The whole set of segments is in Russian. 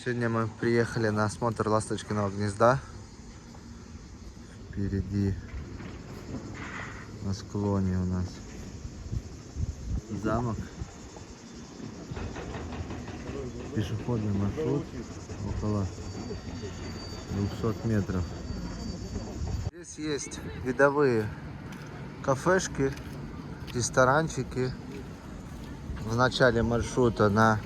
Сегодня мы приехали на осмотр ласточкиного гнезда. Впереди на склоне у нас замок. Пешеходный маршрут около 200 метров. Здесь есть видовые кафешки, ресторанчики. В начале маршрута на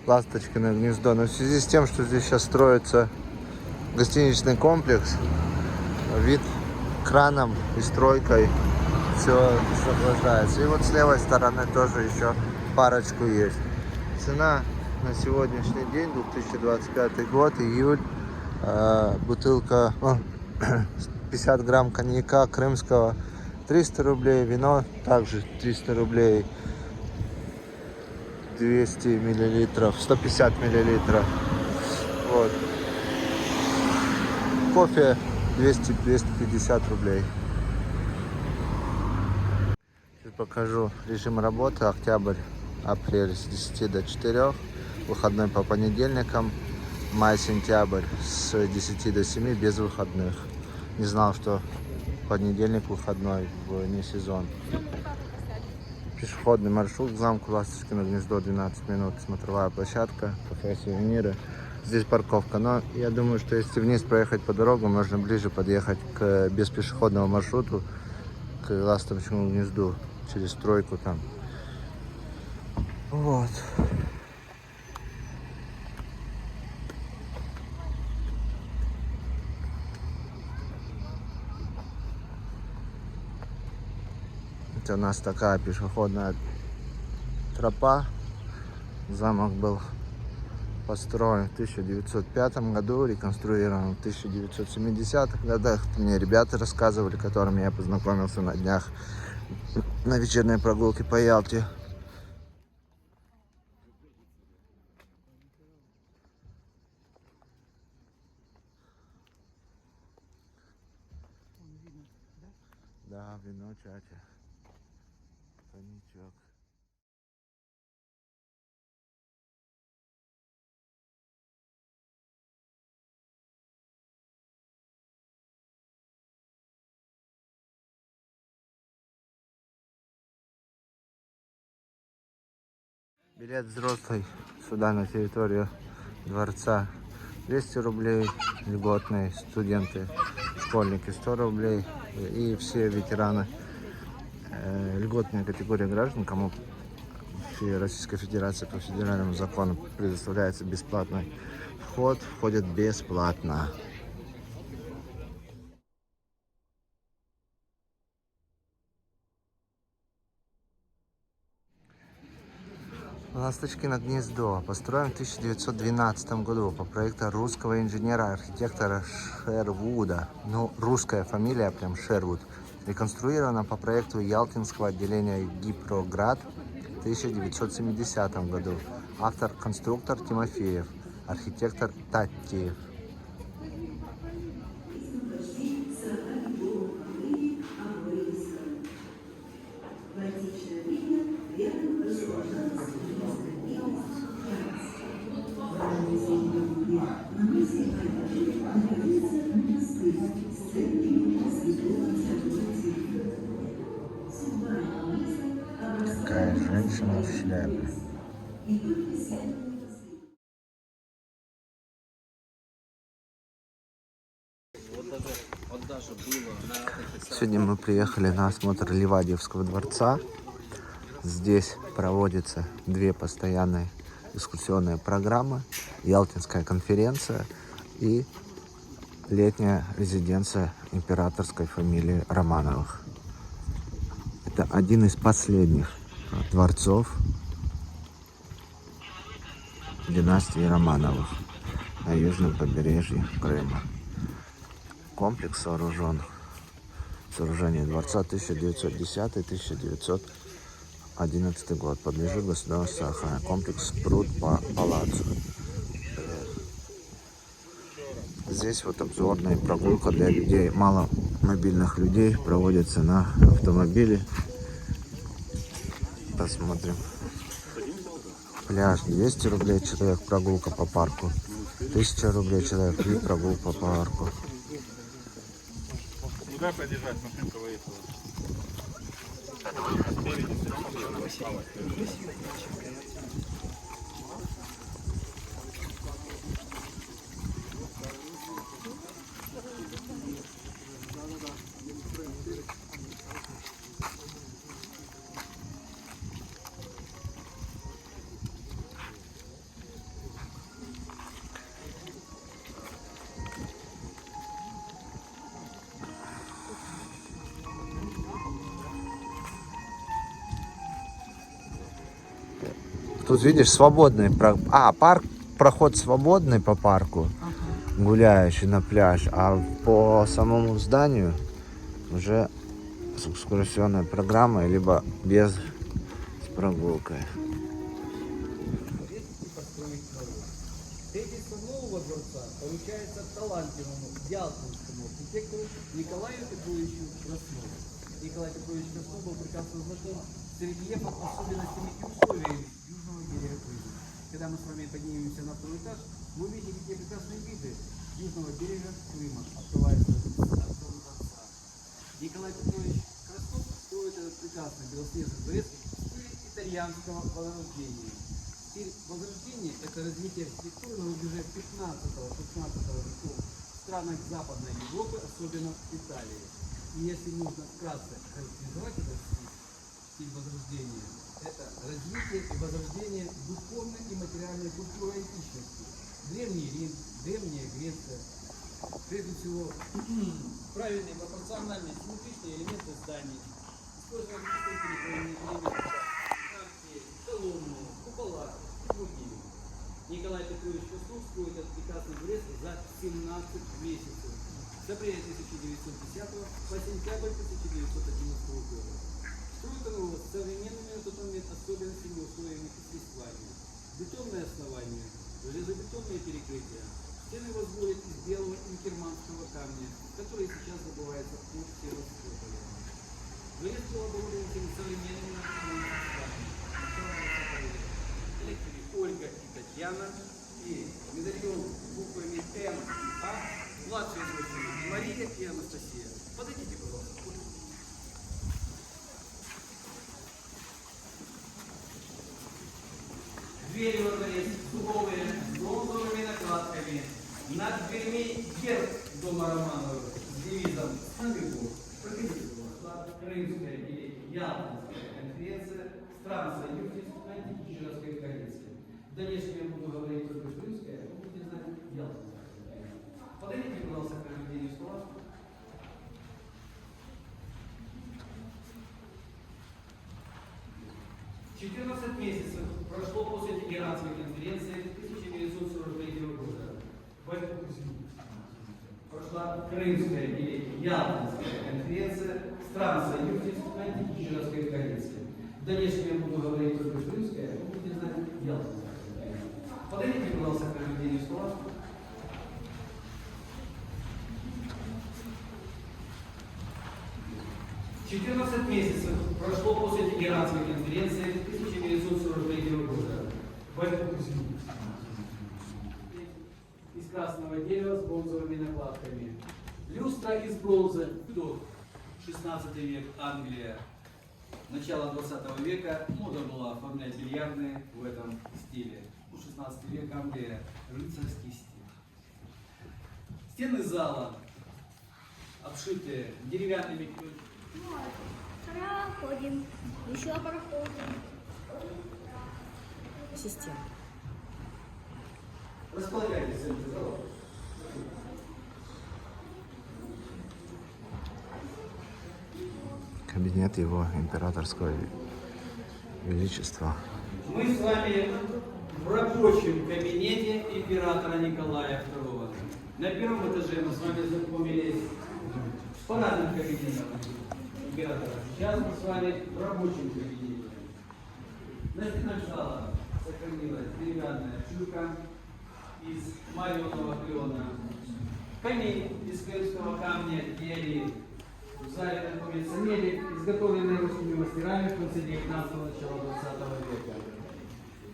Ласточкино гнездо. Но в связи с тем, что здесь сейчас строится гостиничный комплекс, вид краном и стройкой все соглашается. И вот с левой стороны тоже еще парочку есть. Цена на сегодняшний день, 2025 год, июль, бутылка 50 грамм коньяка крымского 300 рублей, вино также 300 рублей, 200 миллилитров, 150 миллилитров. Вот. Кофе 200-250 рублей. Сейчас покажу режим работы. Октябрь, апрель с 10 до 4, выходной по понедельникам. Май-сентябрь с 10 до 7 без выходных. Не знал, что понедельник выходной в не сезон. Пешеходный маршрут к замку Ласточкино гнездо 12 минут. Смотровая площадка, кафе, сувениры. Здесь парковка. Но я думаю, что если вниз проехать по дорогам, можно ближе подъехать к без пешеходного маршруту к Ласточкиному гнезду через стройку там. Вот. Это у нас такая пешеходная тропа. Замок был построен в 1905 году, реконструирован в 1970-х годах. Мне ребята рассказывали, с которыми я познакомился на днях на вечерней прогулке по Ялте. Да, вино, чача, коньячок. Билет взрослый сюда на территорию дворца 200 рублей, льготные студенты, школьники 100 рублей и все ветераны. Льготная категория граждан, кому Российской Федерации по федеральному закону предоставляется бесплатный вход, входят бесплатно. Ласточкино гнездо построен в 1912 году по проекту русского инженера-архитектора Шервуда. Ну, русская фамилия прям Шервуд. Реконструировано по проекту Ялтинского отделения Гипроград в 1970 году. Автор-конструктор Тимофеев, архитектор Таттиев. Какая женщина в шляпе. Сегодня мы приехали на осмотр Ливадьевского дворца. Здесь проводятся две постоянные экскурсионные программы: Ялтинская конференция и летняя резиденция императорской фамилии Романовых. Это один из последних дворцов династии Романовых на южном побережье Крыма. Комплекс сооружен в сооружении дворца 1910-1911 год. Подлежит государственной охране. Комплекс Пруд-Палаццо. Здесь вот обзорная прогулка для людей, маломобильных людей, проводится на автомобиле. Посмотрим. Пляж 200 рублей человек, прогулка по парку. 1000 рублей человек и прогулка по парку. Куда подъезжать? Машинка выехала. Тут видишь свободный парк, проход свободный по парку, гуляющий на пляж, а по самому зданию уже с экскурсионной программой, либо без, с прогулкой. Строительство нового дворца поручается талантливому ялтинскому архитектору Николаю Петровичу Краснову. Николай Петрович Краснов был прекрасно знаком с рельефом, особенностями и условиями южного берега Крыма. Когда мы с вами поднимемся на второй этаж, мы увидим, какие прекрасные виды южного берега Крыма открываются от дворца. Николай Петрович Краснов строит этот прекрасный белоснежный дворец в стиле итальянского возрождения. Стиль возрождения – это развитие архитектуры на рубеже 15-16 веков в странах Западной Европы, особенно в Италии. И если нужно вкратце характеризовать этот стиль возрождения, это развитие и возрождение духовной и материальной культуры античности. Древний Рим, Древняя Греция. Прежде всего, правильные пропорциональные симметричные элементы зданий. Использование представителей элементов колонны, купола и другие. Николай Петрович Краснов строит этот прекрасный дворец за 17 месяцев. С апреля 1910 по сентябрь 1911 года. Строит его с современными на тот момент особенностями и условиями и средствами. Бетонное основание, железобетонные перекрытия. Стены возводят из белого инкерманского камня, который сейчас забывается от Севастополя. Дворец был оборудован современными средствами. Электрики Ольга и Татьяна и медальон буквами М, А, младшие дочери Мария и Анастасия. Подойдите, пожалуйста. Двери во дворец суровые, с бронзовыми накладками. Над дверьми герб дома Романовых с девизом «Наверху». Проходите, Крымская и Ялтинская конференция стран союзниц антикиевской коалиции. В дальнейшем я буду говорить только Крымская, вы будете знать Ялтинская. Подойдите, пожалуйста, к проведению стола. «14 месяцев прошло после Тегеранской конференции 1943 года. Прошла Крымская и Ялтинская конференция стран союзниц антикиевской коалиции. В дальнейшем я буду говорить только Крымская, вы будете знать Ялтинская. Подойдите, пожалуйста, к проведению стола. «14 месяцев прошло после Тегеранской конференции 1943 года. Из красного дерева с бронзовыми накладками. Люстра из бронзы. 16 век, Англия. Начало 20 века мода была оформлять бильярдные в этом стиле. 16 век, Англия, рыцарский стиль. Стены зала обшитые деревянными. Проходим, еще проходим. Система. Располагайтесь в центре зала. Кабинет его императорского величества. Мы с вами в рабочем кабинете императора Николая II. На первом этаже мы с вами знакомились с парадным кабинетом императора. Сейчас мы с вами в рабочем кабинете. На стенах зала сохранилась деревянная ширка из мореного клена, камин из крымского камня гелий. В зале находится мебель, изготовленная русскими мастерами в конце 19-го, начала 20 века.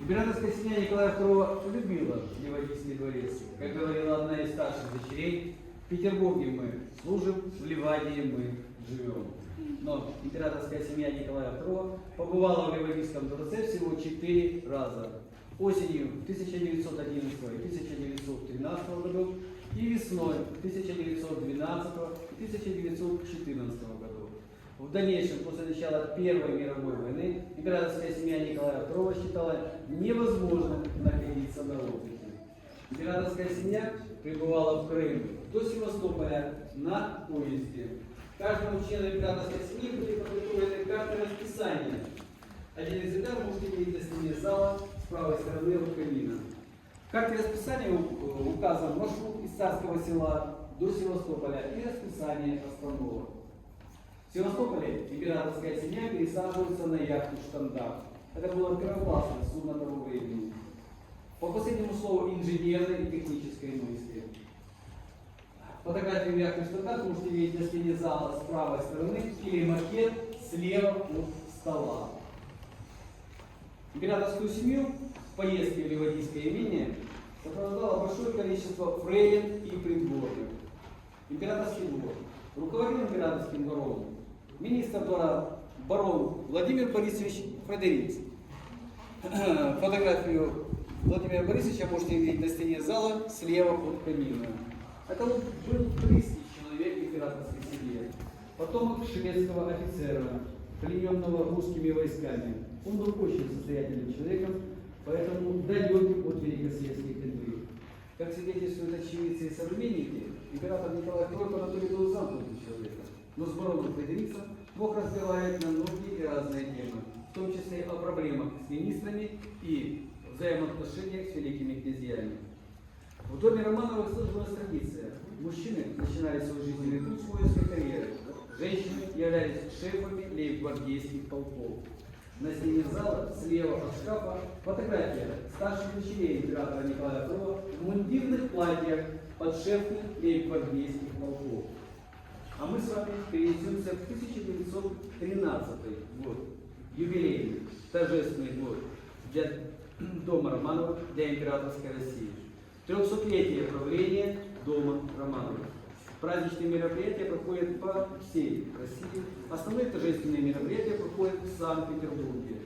Императорская семья Николая II любила Ливадийский дворец. Как говорила одна из старших дочерей, в Петербурге мы служим, в Ливадии мы живем. Но императорская семья Николая II побывала в Ливадийском дворце всего 4 раза. Осенью 1911 и 1913 годов и весной 1912 и 1914 годов. В дальнейшем, после начала Первой мировой войны, императорская семья Николая II считала невозможным находиться на отдыхе. Императорская семья пребывала в Крым до Севастополя на поезде. Каждому члену императорской семьи были подготовлены карты расписания. Один экземпляр можете видеть на стене зала с правой стороны от камина. В карте расписания указан маршрут из Царского Села до Севастополя и расписание остановок. В Севастополе императорская семья пересаживается на яхту «Штандарт». Это было первоклассное судно того времени. По последнему слову инженерной и технической мысли. Фотографию яхты «Штандарт» можете видеть на стене зала с правой стороны или макет слева от стола. Императорскую семью в поездке в Ливадийское имение сопровождало большое количество фрейлин и придворных. Императорский двор. Руководил императорским двором министр двора барон Владимир Борисович Фредерикс. Фотографию Владимира Борисовича можете видеть на стене зала слева от камина. Это был близкий человек императорской семьи, потомок шведского офицера, плененного русскими войсками. Он был очень состоятельным человеком, поэтому далеким от великосветских интриг. Как свидетельствуют очевидцы и современники, император Николай II по натуре был замкнутым человеком, но с бароном Фредериксом мог разговаривать на многие и разные темы, в том числе о проблемах с министрами и взаимоотношениях с великими князьями. В доме Романовых сложилась традиция. Мужчины начинали свою жизненный путь с воинской карьеры. Женщины являлись шефами лейб-гвардейских полков. На стене зала, слева от шкафа, фотография старших дочерей императора Николая II в мундирных платьях подшефных лейб-гвардейских полков. А мы с вами перенесемся в 1913 год, юбилейный, торжественный год для дома Романовых, для императорской России. 300-летие правления дома Романовых. Праздничные мероприятия проходят по всей России. Основные торжественные мероприятия проходят в Санкт-Петербурге.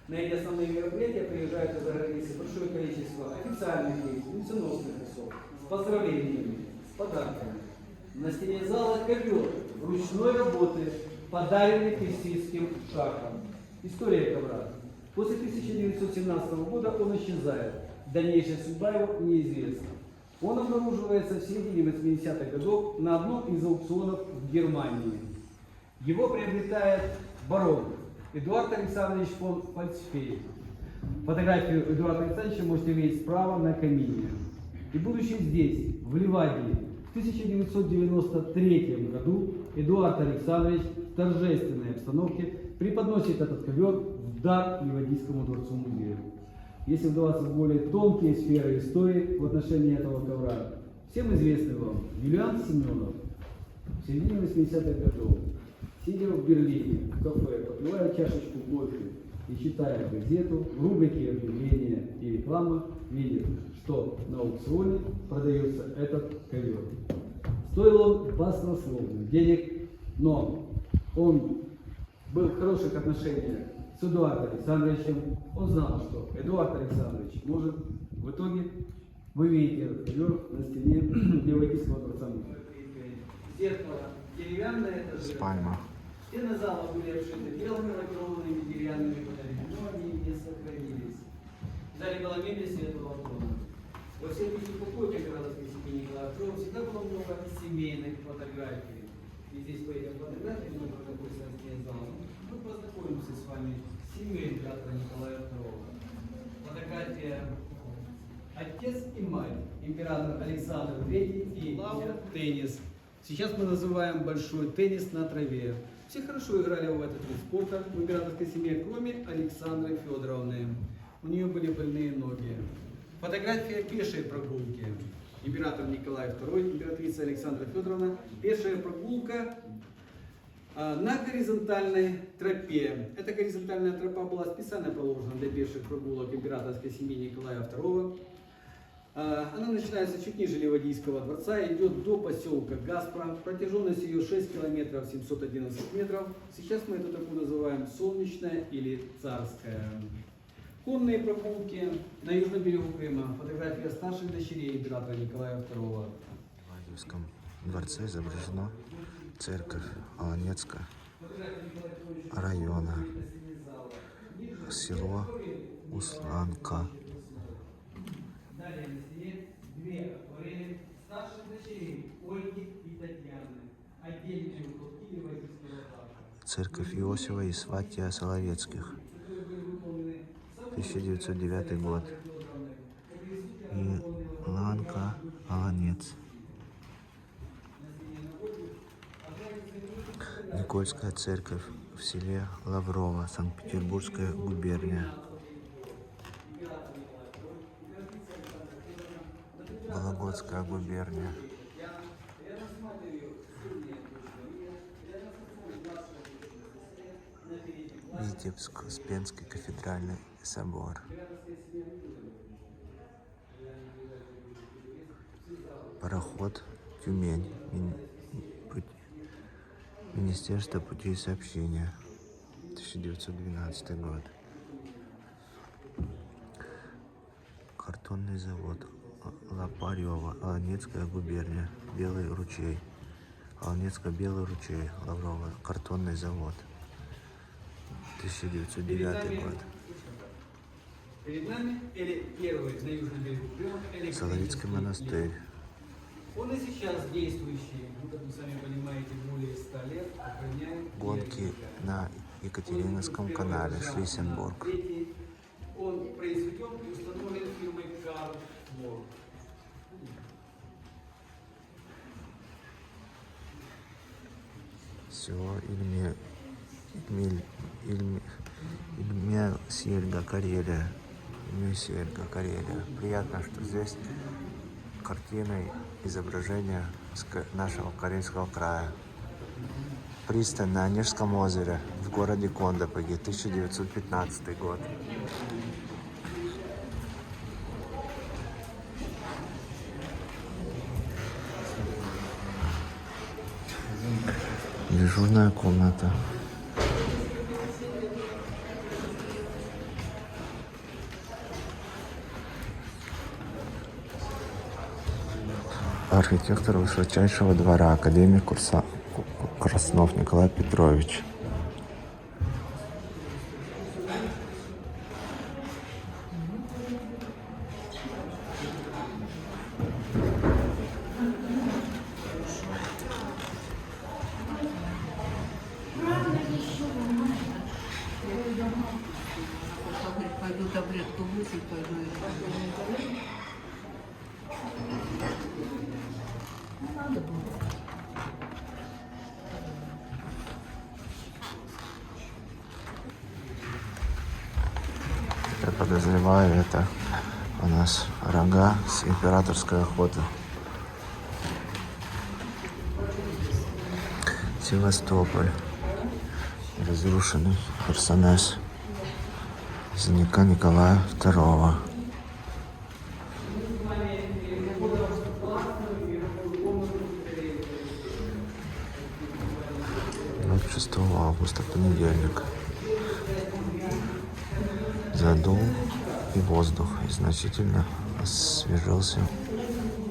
На эти основные мероприятия приезжают из-за границы большое количество официальных лиц, венценосных особ, с поздравлениями, с подарками. На стене зала ковер ручной работы, подаренный персидским шахом. История ковра. После 1917 года он исчезает. Дальнейшая судьба его неизвестна. Он обнаруживается в середине 80-х годов на одном из аукционов в Германии. Его приобретает барон Эдуард Александрович фон Фальцфейд. Фотографию Эдуарда Александровича можете видеть справа на камине. И будучи здесь, в Ливадии, в 1993 году Эдуард Александрович в торжественной обстановке преподносит этот ковер в дар Ливадийскому дворцу-музею. Если вдаваться в более тонкие сферы истории в отношении этого ковра, всем известный вам Юлиан Семенов в середине 80-х годов, сидя в Берлине, в кафе, попивая чашечку кофе и читая газету, в рубрике объявления и реклама, видит, что на аукционе продается этот ковер. Стоил он баснословных денег, но он был в хороших отношениях с Эдуардом Александровичем. Он знал, что Эдуард Александрович может в итоге, вы видите этот ковер на стене Ливадийского дворца. Зеркало деревянное, это же Спальня. стены зала были обшиты белыми лакированными деревянными панелями, но они не сохранились. В зале была мебель светлого тона. Во всех личных покоях императорской семьи Николая II всегда было много семейных фотографий. И здесь по этим фотографиям, мы какой сельский зал, мы познакомимся с вами с семьей императора Николая II. Фотография отец и мать, император Александр III и теннис. Сейчас мы называем большой теннис на траве. Все хорошо играли в этот вид спорта в императорской семье, кроме Александры Федоровны. У нее были больные ноги. Фотография пешей прогулки. Император Николай II, императрица Александра Федоровна. Пешая прогулка На горизонтальной тропе. Эта горизонтальная тропа была специально проложена для пеших прогулок императорской семьи Николая II. Она начинается чуть ниже Ливадийского дворца, идет до поселка Гаспро. Протяженность ее 6 километров 711 метров. Сейчас мы эту тропу называем Солнечная или Царская. Конные прогулки на южном берегу Крыма. Фотография старших дочерей императора Николая II. В Ливадийском дворце изображена церковь Аланецкого района, село Усланка. Далее на стене две акварели старших дочерей Ольги и Татьяны. Отдельные уголки Ливадийского парка. Церковь Иосифа и Сватия Соловецких. 1909 год. И Ланка Аланец. Никольская церковь в селе Лаврово, Санкт-Петербургская губерния. Вологодская губерния. Витебск, Успенский кафедральный собор. Пароход Тюмень. Министерство путей сообщения. 1912 год. Картонный завод Лопарёво, Аланецкая губерния, Белый ручей. Аланецко-Белый ручей, Лаврово, картонный завод. 1909 год. Перед нами или первый на южном берегу Крыма Соловецкий монастырь. Он и сейчас действующий, ну, как вы сами понимаете, более 100 лет охраняет. Гонки на Екатерининском канале, Шлиссенбург. Он произведен и установлен фирмой Карл Мор. Село Ильмесельга, Карелия. Ильмесельга, Карелия. Приятно, что здесь картины, изображения нашего Карельского края. Пристань на Онежском озере в городе Кондопоги, 1915 год. Дежурная комната. Архитектор высочайшего двора, академик Краснов Николай Петрович. Пойду таблетку выпить, пойду. Надо было. Я подозреваю, это у нас рога с императорской охоты. Севастополь. Разрушенный Херсонес. Земляка Николая II. 26 августа, понедельник. Задул и воздух, и значительно освежился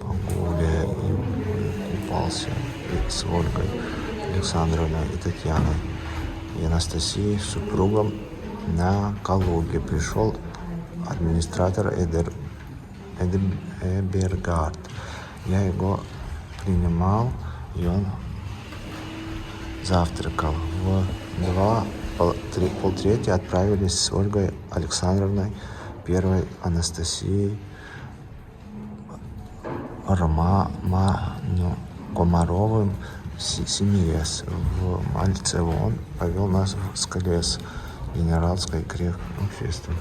погуляя и купался и с Ольгой Александровной и Татьяной и Анастасией, супругом, на Калуге. Пришел администратор Эбергард. Я его принимал, и он завтракал. В полтретьего отправились с Ольгой Александровной, первой Анастасией Комаровым в Семиес, в Мальцево. Он повел нас в Скалес, генеральской крепости.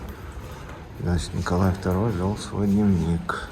Значит, Николай II вел свой дневник.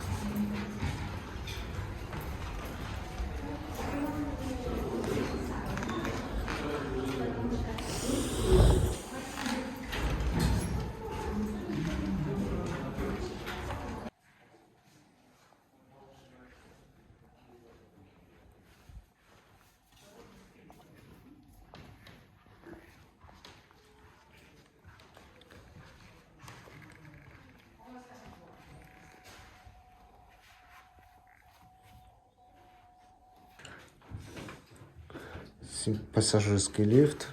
Пассажирский лифт.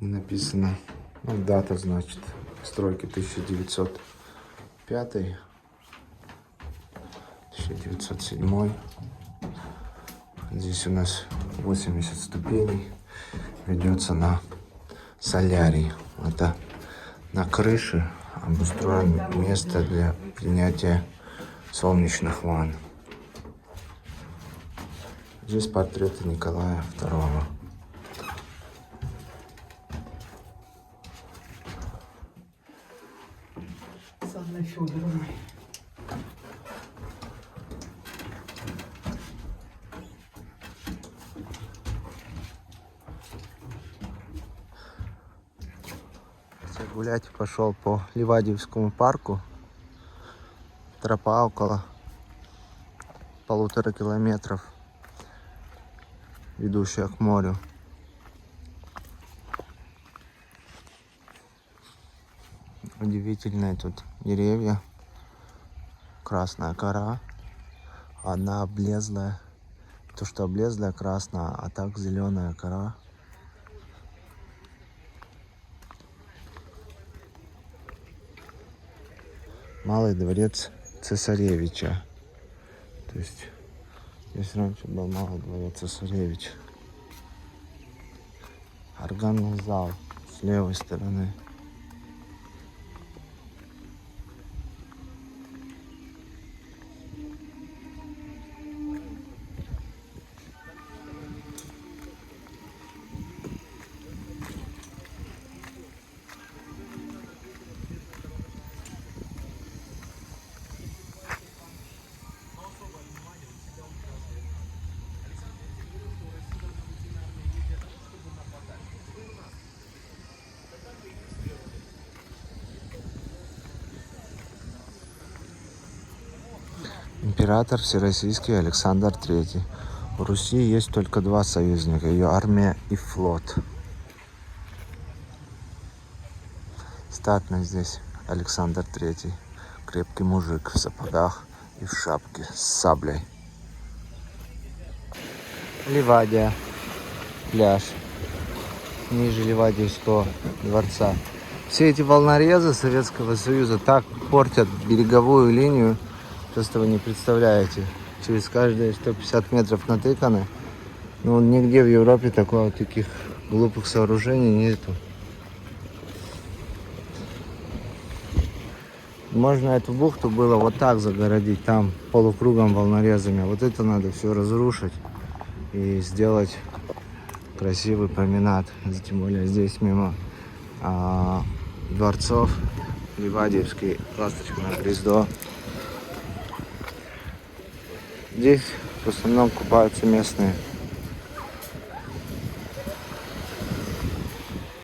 Не написано, ну, дата, значит, стройки 1905, 1907. Здесь у нас 80 ступеней. Ведется на солярий. Это на крыше обустроено место для принятия солнечных ванн. Здесь портреты Николая II. С Анной Федоровной. Гулять пошел по Ливадиевскому парку. Тропа около 1,5 километров, ведущая к морю. Удивительные тут деревья. Красная кора. Одна облезлая. То, что облезлая, красная, а так зеленая кора. Малый дворец цесаревича. То есть здесь раньше был малый дворец цесаревича. Органный зал с левой стороны. Император Всероссийский Александр III. У Руси есть только два союзника, ее армия и флот. Статный здесь Александр III. Крепкий мужик в сапогах и в шапке с саблей. Ливадия. Пляж. Ниже Ливадиевского дворца. Все эти волнорезы Советского Союза так портят береговую линию. Просто вы не представляете. Через каждые 150 метров натыканы. Но нигде в Европе таких глупых сооружений нету. Можно эту бухту было вот так загородить, там полукругом волнорезами. Вот это надо все разрушить и сделать красивый променад. Тем более здесь мимо дворцов Ливадиевский, Ласточкино гнездо. Здесь в основном купаются местные